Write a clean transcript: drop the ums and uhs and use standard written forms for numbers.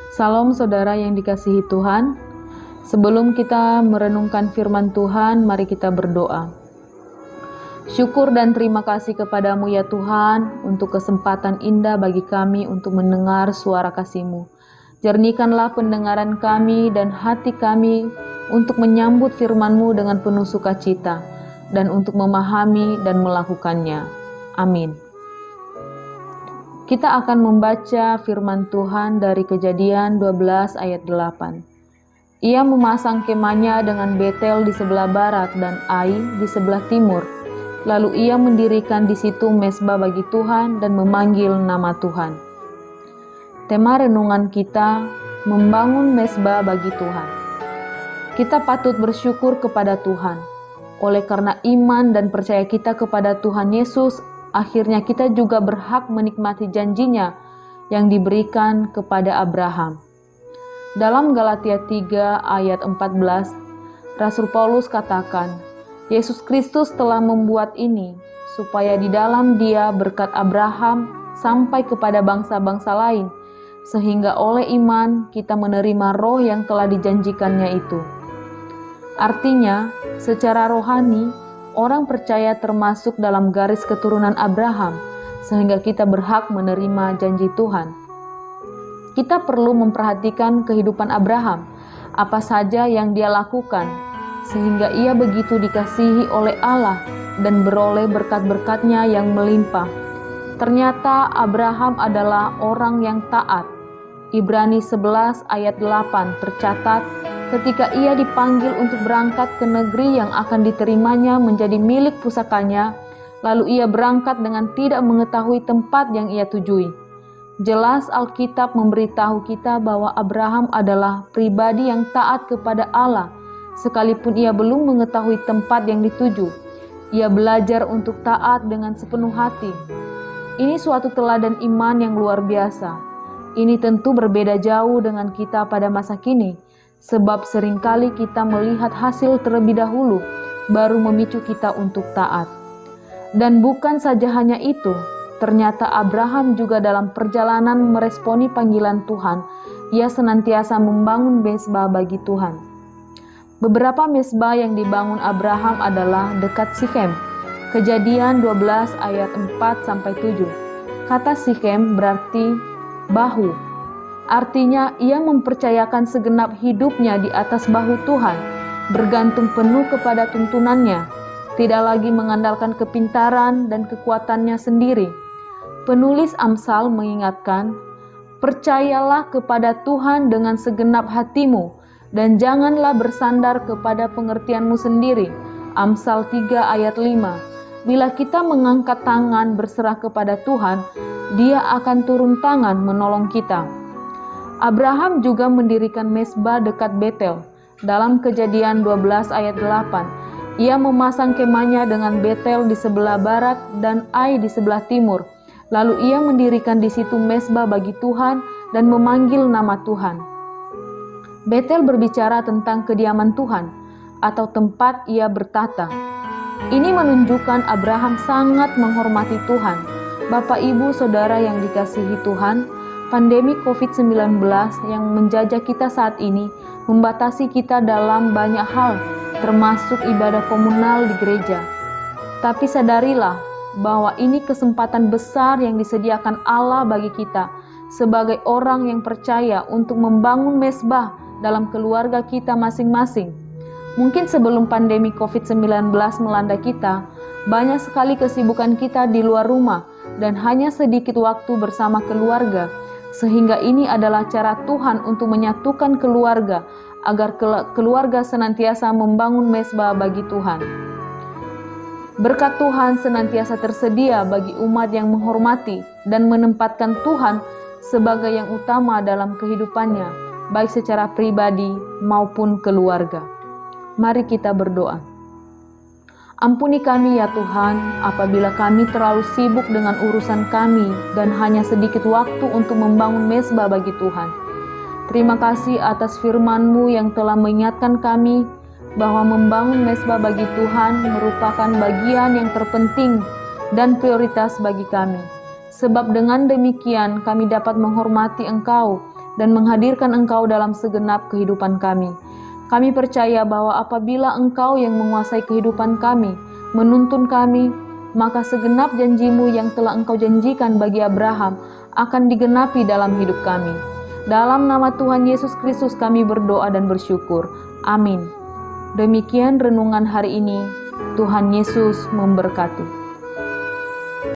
Salam saudara yang dikasihi Tuhan. Sebelum kita merenungkan firman Tuhan, mari kita berdoa. Syukur dan terima kasih kepadamu ya Tuhan untuk kesempatan indah bagi kami untuk mendengar suara kasih-Mu. Jernihkanlah pendengaran kami dan hati kami untuk menyambut firman-Mu dengan penuh sukacita dan untuk memahami dan melakukannya. Amin. Kita akan membaca firman Tuhan dari Kejadian 12 ayat 8. Ia memasang kemahnya dengan Betel di sebelah barat dan Ai di sebelah timur. Lalu ia mendirikan di situ mezbah bagi Tuhan dan memanggil nama Tuhan. Tema renungan kita, membangun mezbah bagi Tuhan. Kita patut bersyukur kepada Tuhan. Oleh karena iman dan percaya kita kepada Tuhan Yesus, akhirnya kita juga berhak menikmati janjinya yang diberikan kepada Abraham. Dalam Galatia 3 ayat 14, Rasul Paulus katakan, Yesus Kristus telah membuat ini, supaya di dalam Dia berkat Abraham sampai kepada bangsa-bangsa lain, sehingga oleh iman kita menerima roh yang telah dijanjikannya itu. Artinya, secara rohani, orang percaya termasuk dalam garis keturunan Abraham, sehingga kita berhak menerima janji Tuhan. Kita perlu memperhatikan kehidupan Abraham, apa saja yang dia lakukan, sehingga ia begitu dikasihi oleh Allah dan beroleh berkat-berkatnya yang melimpah. Ternyata Abraham adalah orang yang taat. Ibrani 11 ayat 8 tercatat, ketika ia dipanggil untuk berangkat ke negeri yang akan diterimanya menjadi milik pusakanya, lalu ia berangkat dengan tidak mengetahui tempat yang ia tujui. Jelas Alkitab memberitahu kita bahwa Abraham adalah pribadi yang taat kepada Allah, sekalipun ia belum mengetahui tempat yang dituju. Ia belajar untuk taat dengan sepenuh hati. Ini suatu teladan iman yang luar biasa. Ini tentu berbeda jauh dengan kita pada masa kini, sebab seringkali kita melihat hasil terlebih dahulu, baru memicu kita untuk taat. Dan bukan saja hanya itu, ternyata Abraham juga dalam perjalanan meresponi panggilan Tuhan, ia senantiasa membangun mezbah bagi Tuhan. Beberapa mezbah yang dibangun Abraham adalah dekat Sikhem, Kejadian 12 ayat 4-7. Kata Sikhem berarti bahu. Artinya ia mempercayakan segenap hidupnya di atas bahu Tuhan, bergantung penuh kepada tuntunannya, tidak lagi mengandalkan kepintaran dan kekuatannya sendiri. Penulis Amsal mengingatkan, percayalah kepada Tuhan dengan segenap hatimu, dan janganlah bersandar kepada pengertianmu sendiri. Amsal 3 ayat 5. Bila kita mengangkat tangan berserah kepada Tuhan, Dia akan turun tangan menolong kita. Abraham juga mendirikan mezbah dekat Betel. Dalam Kejadian 12 ayat 8, ia memasang kemahnya dengan Betel di sebelah barat dan Ai di sebelah timur. Lalu ia mendirikan di situ mezbah bagi Tuhan dan memanggil nama Tuhan. Betel berbicara tentang kediaman Tuhan atau tempat ia bertata. Ini menunjukkan Abraham sangat menghormati Tuhan. Bapak, Ibu, Saudara yang dikasihi Tuhan, pandemi COVID-19 yang menjajah kita saat ini membatasi kita dalam banyak hal, termasuk ibadah komunal di gereja. Tapi sadarilah bahwa ini kesempatan besar yang disediakan Allah bagi kita sebagai orang yang percaya untuk membangun mezbah dalam keluarga kita masing-masing. Mungkin sebelum pandemi COVID-19 melanda kita, banyak sekali kesibukan kita di luar rumah dan hanya sedikit waktu bersama keluarga, sehingga ini adalah cara Tuhan untuk menyatukan keluarga agar keluarga senantiasa membangun mezbah bagi Tuhan. Berkat Tuhan senantiasa tersedia bagi umat yang menghormati dan menempatkan Tuhan sebagai yang utama dalam kehidupannya, baik secara pribadi maupun keluarga. Mari kita berdoa. Ampuni kami ya Tuhan, apabila kami terlalu sibuk dengan urusan kami dan hanya sedikit waktu untuk membangun mezbah bagi Tuhan. Terima kasih atas firman-Mu yang telah mengingatkan kami bahwa membangun mezbah bagi Tuhan merupakan bagian yang terpenting dan prioritas bagi kami. Sebab dengan demikian kami dapat menghormati Engkau dan menghadirkan Engkau dalam segenap kehidupan kami. Kami percaya bahwa apabila Engkau yang menguasai kehidupan kami, menuntun kami, maka segenap janji-Mu yang telah Engkau janjikan bagi Abraham akan digenapi dalam hidup kami. Dalam nama Tuhan Yesus Kristus kami berdoa dan bersyukur. Amin. Demikian renungan hari ini. Tuhan Yesus memberkati.